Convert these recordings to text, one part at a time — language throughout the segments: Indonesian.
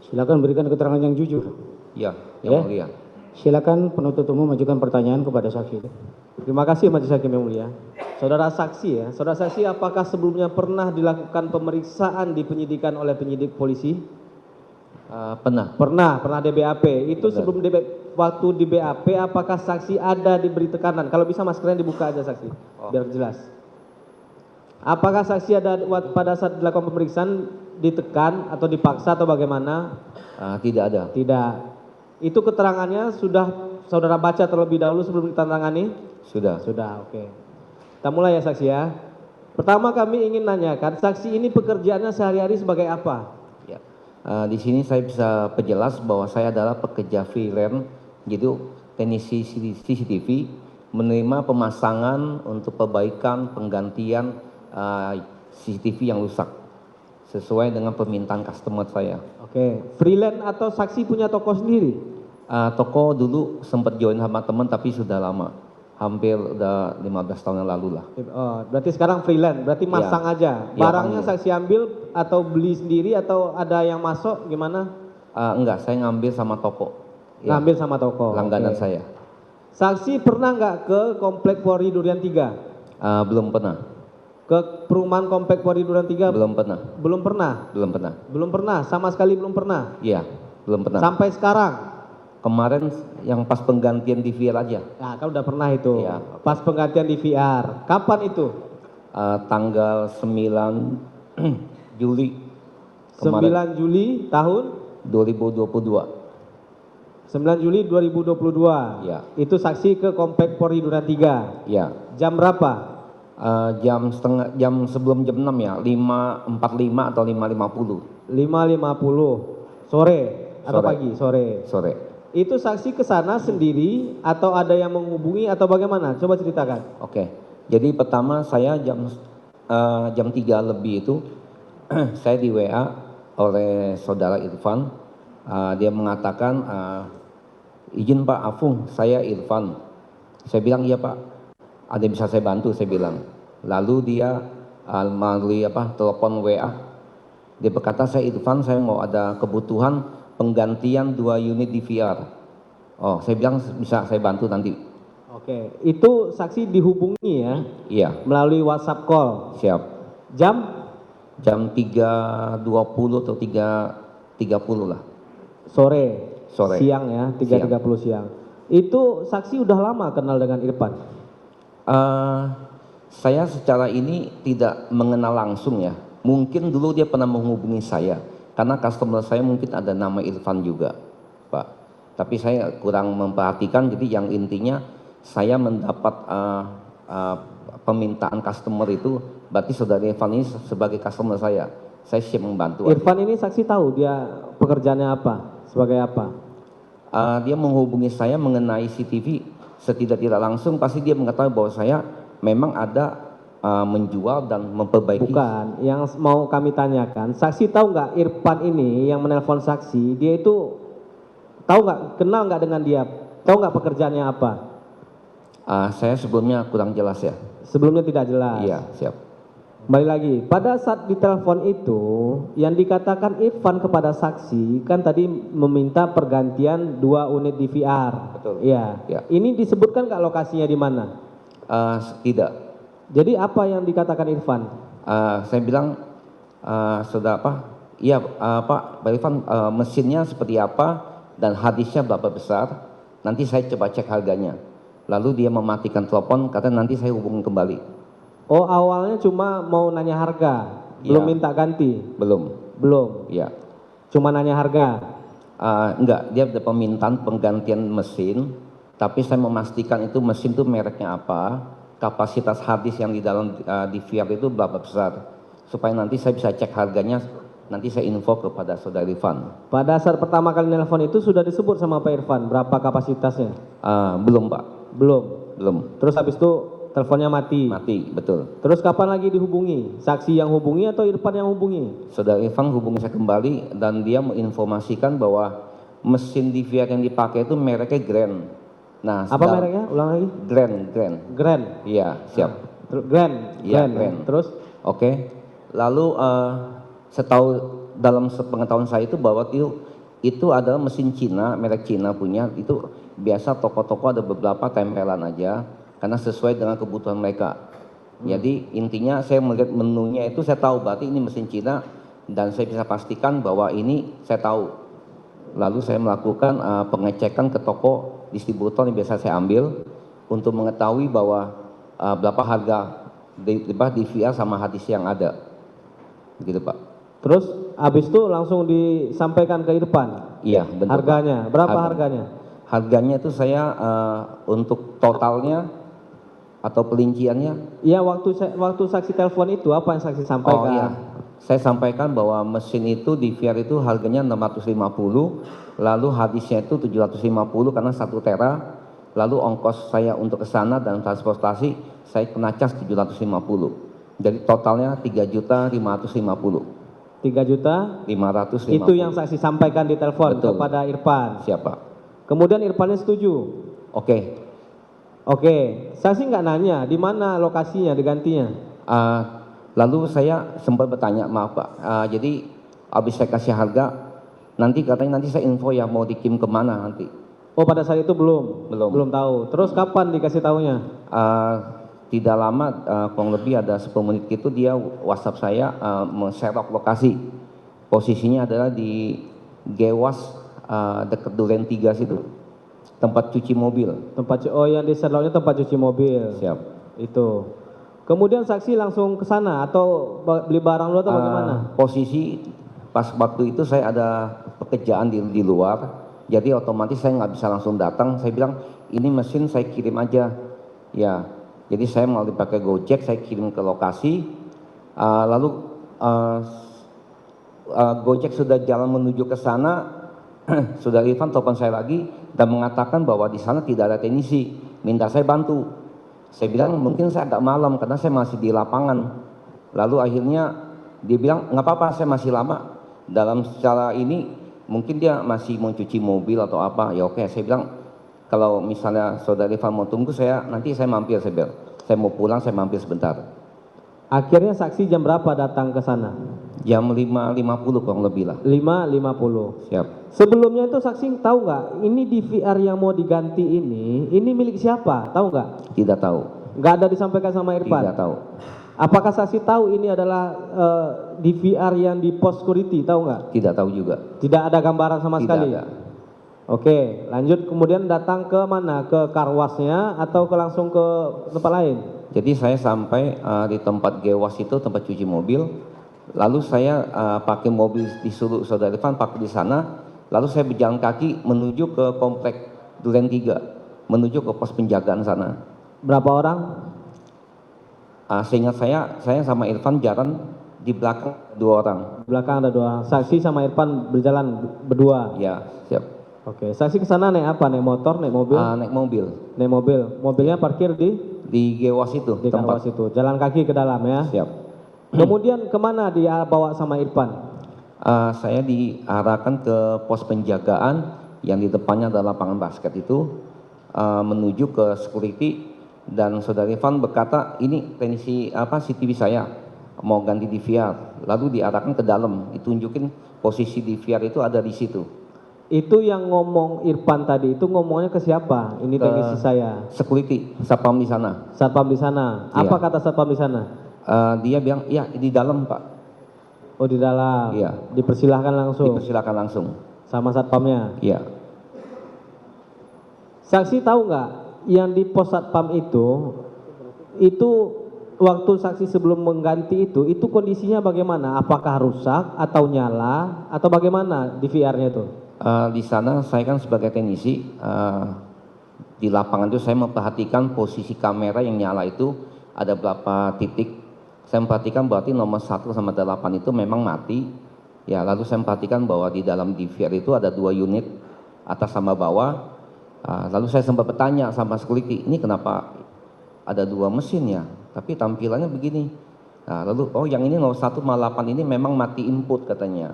Silakan berikan keterangan yang jujur. Ya, Ya. yang mulia. Silakan penuntut umum mengajukan pertanyaan kepada saksi. Terima kasih Majelis Hakim yang mulia. Saudara saksi, apakah sebelumnya pernah dilakukan pemeriksaan di penyidikan oleh penyidik polisi? Pernah. Pernah DBAP. Itu Benar. sebelum waktu di BAP, apakah saksi ada diberi tekanan? Kalau bisa maskernya dibuka aja saksi, biar jelas. Apakah saksi ada pada saat dilakukan pemeriksaan ditekan atau dipaksa atau bagaimana? Tidak ada. Tidak. Itu keterangannya sudah saudara baca terlebih dahulu sebelum ditandatangani? Sudah. Sudah, oke. Kita mulai ya saksi ya. Pertama kami ingin nanyakan, saksi ini pekerjaannya sehari-hari sebagai apa? Ya. Di sini saya bisa perjelas bahwa saya adalah pekerja freelance, jadi teknisi CCTV, menerima pemasangan untuk perbaikan penggantian CCTV yang rusak sesuai dengan permintaan customer saya. Oke, freelance atau saksi punya toko sendiri? Toko dulu sempat join sama teman tapi sudah lama, hampir udah 15 tahun yang lalu lah. Oh, berarti sekarang freelance, berarti masang aja. Barangnya saksi ambil atau beli sendiri atau ada yang masuk gimana? Enggak, saya ngambil sama toko. Ngambil sama toko. Langganan saya. Saksi pernah nggak ke Komplek Polri Durian 3? Belum pernah. Ke perumahan Komplek Polri Durian 3? Belum pernah. Belum pernah? Belum pernah. Belum pernah, sama sekali belum pernah? Iya, belum pernah. Sampai sekarang? Kemarin yang pas penggantian DVR aja. Nah, kan udah pernah itu. Iya. Pas penggantian DVR. Kapan itu? Tanggal 9 Juli. 9 Juli tahun? 2022. 9 Juli 2022. Iya. Itu saksi ke Komplek Polri Durian 3. Iya. Jam berapa? Jam sebelum jam 6 ya, 5.45 atau 5.50. 5.50 sore atau Sore. pagi? Sore. Itu saksi ke sana sendiri atau ada yang menghubungi atau bagaimana? Coba ceritakan. Oke. Jadi pertama saya jam 3 lebih itu saya di WA oleh saudara Irfan. Dia mengatakan, izin Pak Afung, saya Irfan. Saya bilang iya Pak. Ada yang bisa saya bantu, saya bilang. Lalu dia melalui telepon WA, dia berkata, saya Irfan, saya mau ada kebutuhan penggantian 2 unit DVR. Oh, saya bilang bisa saya bantu nanti. Oke, itu saksi dihubungi ya? Iya. Melalui WhatsApp call? Siap. Jam? Jam 3.20 atau 3.30 lah. Sore? Siang ya, 3.30 siang. Itu saksi udah lama kenal dengan Irfan? Saya secara ini tidak mengenal langsung ya. Mungkin dulu dia pernah menghubungi saya. Karena customer saya mungkin ada nama Irfan juga, Pak. Tapi saya kurang memperhatikan, jadi yang intinya saya mendapat permintaan customer itu, berarti saudara Irfan ini sebagai customer saya siap membantu. Irfan ini saksi tahu dia pekerjaannya apa, sebagai apa? Dia menghubungi saya mengenai CCTV, setidak-tidak langsung pasti dia mengetahui bahwa saya memang ada menjual dan memperbaiki. Bukan, yang mau kami tanyakan, saksi tahu nggak Irfan ini yang menelpon saksi, dia itu tahu nggak, kenal nggak dengan dia, tahu nggak pekerjaannya apa? Saya sebelumnya kurang jelas ya. Sebelumnya tidak jelas. Iya, siap. Kembali lagi, pada saat ditelepon itu, yang dikatakan Irfan kepada saksi, kan tadi meminta pergantian 2 unit DVR. Betul. Iya. Ya. Ini disebutkan nggak lokasinya di mana? Tidak. Jadi apa yang dikatakan Irfan? Saya bilang, sudah apa? Iya, Pak Irfan, mesinnya seperti apa dan hadisnya berapa besar? Nanti saya coba cek harganya. Lalu dia mematikan telepon, kata nanti saya hubungi kembali. Oh, awalnya cuma mau nanya harga, belum Ya. minta ganti? Belum. Belum. Ya. Cuma nanya harga. Enggak, dia ada permintaan penggantian mesin, tapi saya memastikan itu mesin itu mereknya apa, kapasitas hard disk yang di dalam DVR itu berapa besar, supaya nanti saya bisa cek harganya, nanti saya info kepada saudara Irfan. Pada saat pertama kali nelpon itu sudah disebut sama Pak Irfan berapa kapasitasnya? Belum Pak. Belum. Terus habis itu teleponnya mati. Mati, betul. Terus kapan lagi dihubungi? Saksi yang hubungi atau Irfan yang hubungi? Saudara Irfan hubungi saya kembali dan dia menginformasikan bahwa mesin DVR yang dipakai itu mereknya Grand. Nah, apa mereknya? Ulang lagi. Grand. Iya, siap. Grand. Iya, Grand. Terus? Oke. Lalu setahu dalam sepengetahuan saya itu bahwa itu itu adalah mesin Cina, merek Cina punya. Itu biasa toko-toko ada beberapa tempelan aja, karena sesuai dengan kebutuhan mereka. Jadi intinya saya melihat menunya itu saya tahu berarti ini mesin Cina, dan saya bisa pastikan bahwa ini saya tahu. Lalu saya melakukan pengecekan ke toko distributor yang biasa saya ambil untuk mengetahui bahwa berapa harga DVR sama hadis yang ada. Begitu Pak. Terus habis itu langsung disampaikan ke Irfan. Iya, betul. Harganya, berapa harganya? Harganya itu saya untuk totalnya atau perinciannya. Iya, waktu saksi telepon itu apa yang saksi sampaikan? Oh iya, saya sampaikan bahwa mesin itu DVR itu harganya 650, lalu hadisnya itu 750 karena 1 tera, lalu ongkos saya untuk ke sana dan transportasi saya kena cas 750. Jadi totalnya 3.550. 3.550.000 550. itu yang saksi sampaikan di telepon. Betul. Kepada Irfan. Siapa? Kemudian Irfannya setuju. Oke. Oke, saksi nggak nanya di mana lokasinya digantinya. Lalu saya sempat bertanya, maaf Pak, jadi habis saya kasih harga, nanti katanya nanti saya info ya mau dikirim kemana nanti. Oh, pada saat itu belum? Belum. Belum tahu. Terus kapan dikasih tahunya? Tidak lama, kurang lebih ada 10 menit gitu dia WhatsApp saya men-share lokasi. Posisinya adalah di Gewas dekat Duren 3 situ. Tempat cuci mobil. Oh, yang di share-nya tempat cuci mobil. Siap. Itu. Kemudian saksi langsung ke sana atau beli barang dulu atau bagaimana? Posisi pas waktu itu saya ada pekerjaan di luar, jadi otomatis saya nggak bisa langsung datang. Saya bilang ini mesin saya kirim aja, ya. Jadi saya mau dipakai Gojek, saya kirim ke lokasi. Lalu Gojek sudah jalan menuju ke sana. Saudara Irfan telepon saya lagi dan mengatakan bahwa di sana tidak ada teknisi, minta saya bantu. Saya bilang mungkin saya agak malam karena saya masih di lapangan. Lalu akhirnya dia bilang nggak apa-apa, saya masih lama. Dalam secara ini mungkin dia masih mau cuci mobil atau apa. Ya oke, saya bilang kalau misalnya saudara Irfan mau tunggu nanti saya mampir. Saya bilang saya mau pulang, saya mampir sebentar. Akhirnya saksi jam berapa datang ke sana? Jam 5.50 kurang lebih lah. 5.50. Siap. Sebelumnya itu saksi tahu nggak ini DVR yang mau diganti ini milik siapa? Tahu nggak? Tidak tahu. Nggak ada disampaikan sama Irfan? Tidak tahu. Apakah saksi tahu ini adalah DVR yang di pos security? Tahu nggak? Tidak tahu juga. Tidak ada gambaran sama Tidak sekali? ada. Oke, lanjut. Kemudian datang ke mana? Ke karwasnya atau langsung ke tempat lain? Jadi saya sampai di tempat Gewas itu, tempat cuci mobil. Lalu saya pakai mobil disuruh saudara Irfan pakai di sana. Lalu saya berjalan kaki menuju ke komplek Duren 3, menuju ke pos penjagaan sana. Berapa orang? Seingat saya sama Irfan jalan di belakang 2 orang. Di belakang ada 2 orang. Saksi sama Irfan berjalan berdua. Ya, siap. Oke, saksi ke sana naik apa? Naik motor, naik mobil? Naik mobil. Naik mobil. Mobilnya parkir Di Gewas itu, di tempat. karwas itu. Jalan kaki ke dalam ya. Siap. Kemudian kemana dia bawa sama Irfan? Saya diarahkan ke pos penjagaan yang di depannya ada lapangan basket itu, menuju ke security, dan saudara Irfan berkata ini teknisi CCTV saya mau ganti DVR, lalu diarahkan ke dalam, ditunjukin posisi DVR itu ada di situ. Itu yang ngomong Irfan tadi itu ngomongnya ke siapa? Ini teknisi saya. Security, satpam di sana. Satpam di sana. Apa Iya. kata satpam di sana? Dia bilang ya di dalam Pak. Oh, di dalam. Iya. Dipersilahkan langsung Dipersilakan langsung. sama satpamnya. Iya. Saksi tahu nggak yang di pos satpam itu waktu saksi sebelum mengganti itu kondisinya bagaimana? Apakah rusak atau nyala atau bagaimana DVR-nya itu? Di sana saya kan sebagai teknisi, di lapangan itu saya memperhatikan posisi kamera yang nyala itu ada berapa titik. Saya memperhatikan berarti nomor 1 sama 8 itu memang mati. Ya, lalu saya memperhatikan bahwa di dalam DVR itu ada 2 unit, atas sama bawah. Lalu saya sempat bertanya sama security, ini kenapa ada 2 mesin ya? Tapi tampilannya begini. Lalu, oh yang ini nomor 1 sama 8 ini memang mati input katanya.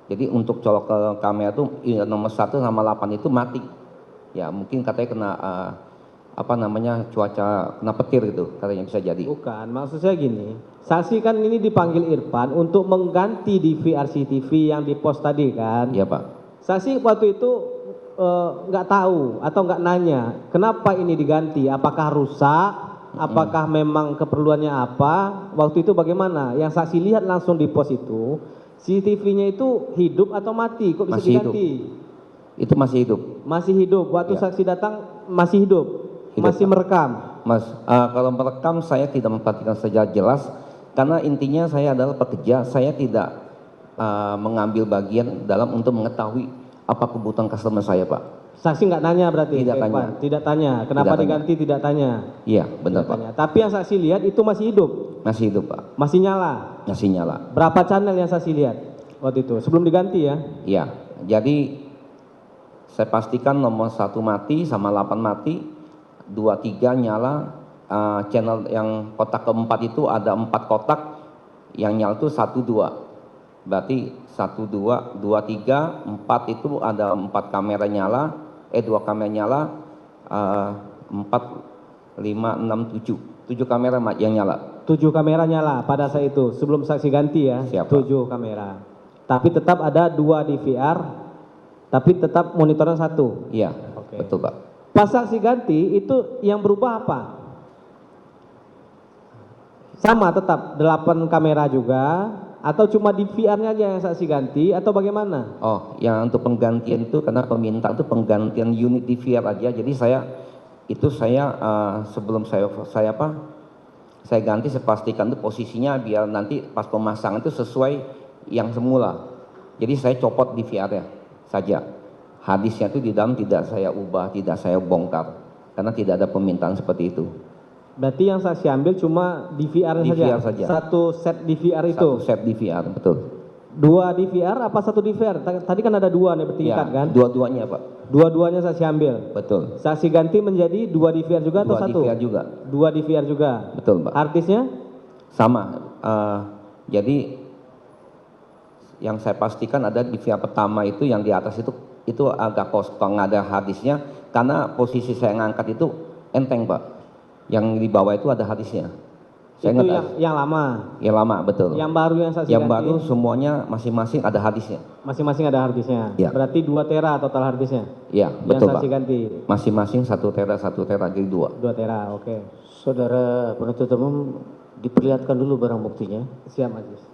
Jadi untuk colok ke kamera itu nomor 1 sama 8 itu mati. Ya mungkin katanya kena cuaca, kena petir gitu, katanya bisa jadi. Bukan, maksud saya gini, saksi kan ini dipanggil Irfan untuk mengganti DVR CCTV yang di pos tadi kan. Iya Pak. Saksi waktu itu nggak tahu atau nggak nanya kenapa ini diganti, apakah rusak, apakah memang keperluannya apa, waktu itu bagaimana? Yang saksi lihat langsung di pos itu, CCTV-nya itu hidup atau mati? Kok bisa Masih hidup. diganti? Itu masih hidup. Masih hidup. Waktu Ya. saksi datang masih hidup, Hidup, masih Pak. merekam. Mas, kalau merekam saya tidak memperhatikan secara jelas karena intinya saya adalah pekerja, saya tidak mengambil bagian dalam untuk mengetahui apa kebutuhan customer saya, Pak. Saksi nggak nanya berarti? Tidak ke tanya. Irfan? Tidak tanya. Kenapa Tidak tanya. diganti? Tidak tanya. Iya, benar, Tidak Pak. tanya. Tapi yang saksi lihat itu masih hidup, Masih hidup, Pak. masih nyala. Masih nyala. Berapa channel yang saksi lihat waktu itu? Sebelum diganti ya? Iya. Jadi saya pastikan nomor 1 mati sama 8 mati, 2, 3 nyala. Channel yang kotak keempat itu ada 4 kotak, yang nyala itu 1, 2. Berarti 1, 2, 2, 3, 4 itu ada 4 kamera nyala, 2 kamera nyala, 4, 5, 6, 7. 7 kamera yang nyala. 7 kamera nyala pada saat itu, sebelum saksi ganti ya? Siap, Pak. 7 kamera. Tapi tetap ada 2 DVR, tapi tetap monitoran 1. Iya, Oke. betul, Pak. Pas saksi ganti itu yang berubah apa? Sama tetap 8 kamera juga, atau cuma DVR-nya aja yang saksi ganti, atau bagaimana? Oh, yang untuk penggantian itu karena permintaan itu penggantian unit DVR aja. Jadi saya sebelum saya ganti, saya pastikan itu posisinya biar nanti pas pemasangan itu sesuai yang semula. Jadi saya copot DVR-nya saja. Hadisnya itu di dalam tidak saya ubah, tidak saya bongkar karena tidak ada permintaan seperti itu. Berarti yang saksi ambil cuma DVR-nya DVR saja? saja. Satu set DVR itu? Satu set DVR, betul. 2 DVR apa 1 DVR? Tadi kan ada 2 nih bertingkat kan? Dua-duanya, Pak. Dua-duanya saksi ambil? Betul. Saksi ganti menjadi 2 DVR juga atau 1? 2 DVR juga. 2 DVR juga? Betul, Pak. Harddisknya? Sama. Jadi yang saya pastikan ada DVR pertama itu yang di atas itu agak kosong, ada hadisnya karena posisi saya ngangkat itu enteng, Pak. Yang di bawah itu ada hadisnya. Saya Itu nggak tahu. yang lama? Yang lama, betul. Yang baru yang saksi Yang ganti? baru semuanya masing-masing ada hadisnya. Masing-masing ada harddisknya? Ya. Berarti 2 tera total harddisknya? Iya, betul, Yang Pak. saksi ganti? Masing-masing 1 tera, 1 tera, jadi 2. 2 tera, oke. Saudara penuntut umum diperlihatkan dulu barang buktinya. Siap, Majelis.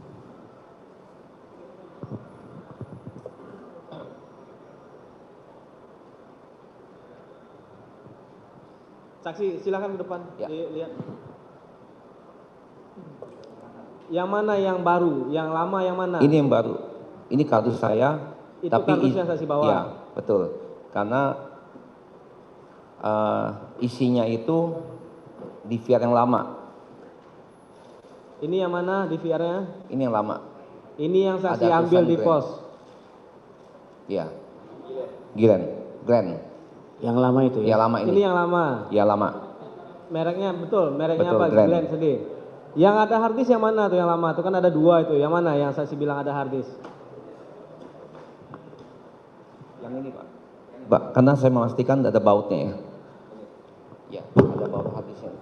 Saksi, silakan ke depan. Ya. Lihat. Yang mana yang baru? Yang lama yang mana? Ini yang baru. Ini kardus saya. Itu kardus yang saksi bawa? Iya, betul. Karena isinya itu DVR yang lama. Ini yang mana DVR-nya? Ini yang lama. Ini yang saksi Ada ambil tulisan di Grand. pos. Iya. Grand. Yang lama itu Ya ya? lama Ini ini. yang lama. Ya lama. Mereknya betul, mereknya Betul, apa? Grand. Grand sedih. Yang ada harddisk yang mana tuh yang lama? Tuh kan ada 2 itu. Yang mana yang saksi bilang ada harddisk? Yang ini, Pak. Karena saya memastikan ada bautnya ya. Ya, ada baut hadisnya.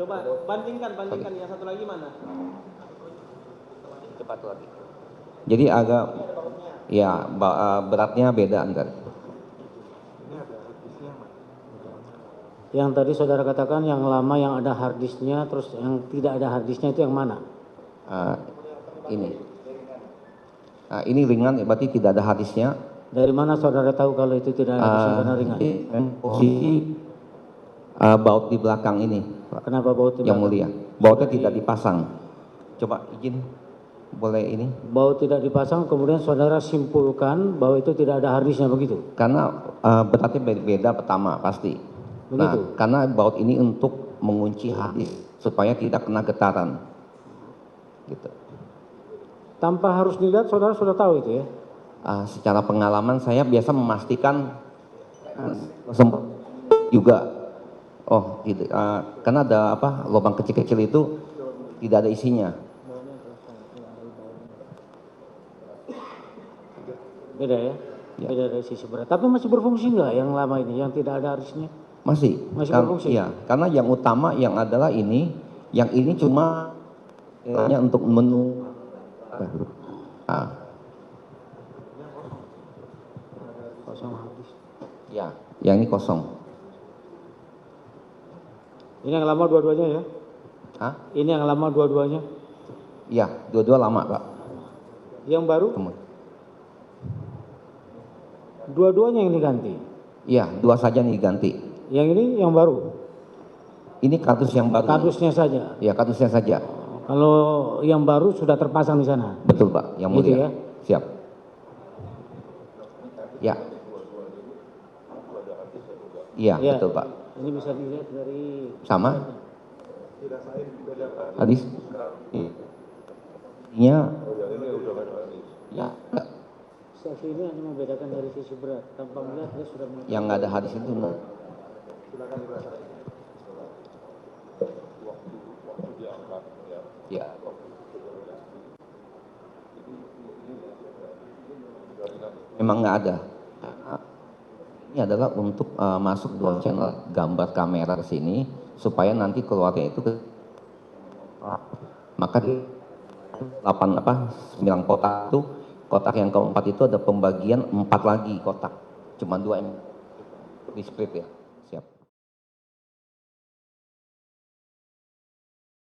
Coba bandingkan yang satu lagi mana? Cepat lagi. Jadi agak ya beratnya beda antar. Yang tadi saudara katakan yang lama yang ada harddisknya, terus yang tidak ada harddisknya itu yang mana? Ini. Ini ringan, berarti tidak ada hadisnya. Dari mana saudara tahu kalau itu tidak ada harddisknya karena ringan? Posisi baut di belakang ini, Pak, Kenapa baut yang tidak? mulia. Bautnya tidak dipasang. Coba izin, boleh ini? Baut tidak dipasang, kemudian saudara simpulkan bahwa itu tidak ada harddisknya begitu? Karena beratnya beda pertama pasti. Begitu. Nah, karena baut ini untuk mengunci hadis supaya tidak kena getaran. Gitu. Tanpa harus dilihat saudara sudah tahu itu ya? Secara pengalaman saya biasa memastikan sempat juga. Oh, tidak, karena ada lubang kecil-kecil itu tidak ada isinya. Beda ya? Beda dari sisi berat. Tapi masih berfungsi nggak yang lama ini, yang tidak ada harddisknya? Masih. Masih berfungsi? Iya, karena yang utama yang adalah ini, yang ini cuma hanya untuk menu. kosong habis. Ya, yang ini kosong. Ini yang lama dua-duanya ya? Hah? Ini yang lama dua-duanya? Iya, dua-dua lama, Pak. Yang baru? Dua-duanya yang diganti? Iya, dua saja nih diganti. Yang ini yang baru? Ini kardus yang baru. Kardusnya saja? Iya, kardusnya saja. Kalau yang baru sudah terpasang di sana? Betul, Pak, yang Gitu mulia. ya? Siap. Ya. Iya, Ya. betul, Pak. Ini bisa dilihat dari... Sama? Hadis? Iya. Ya. Saksi ini hanya membedakan dari sisi berat. Tanpa melihat dia sudah... Yang nggak ada hadis itu, no. Ya. Memang nggak ada. Ini adalah untuk masuk dua channel gambar kamera ke sini supaya nanti keluarnya itu maka 9 kotak itu, kotak yang keempat itu ada pembagian 4 lagi kotak, cuma 2 yang di split ya.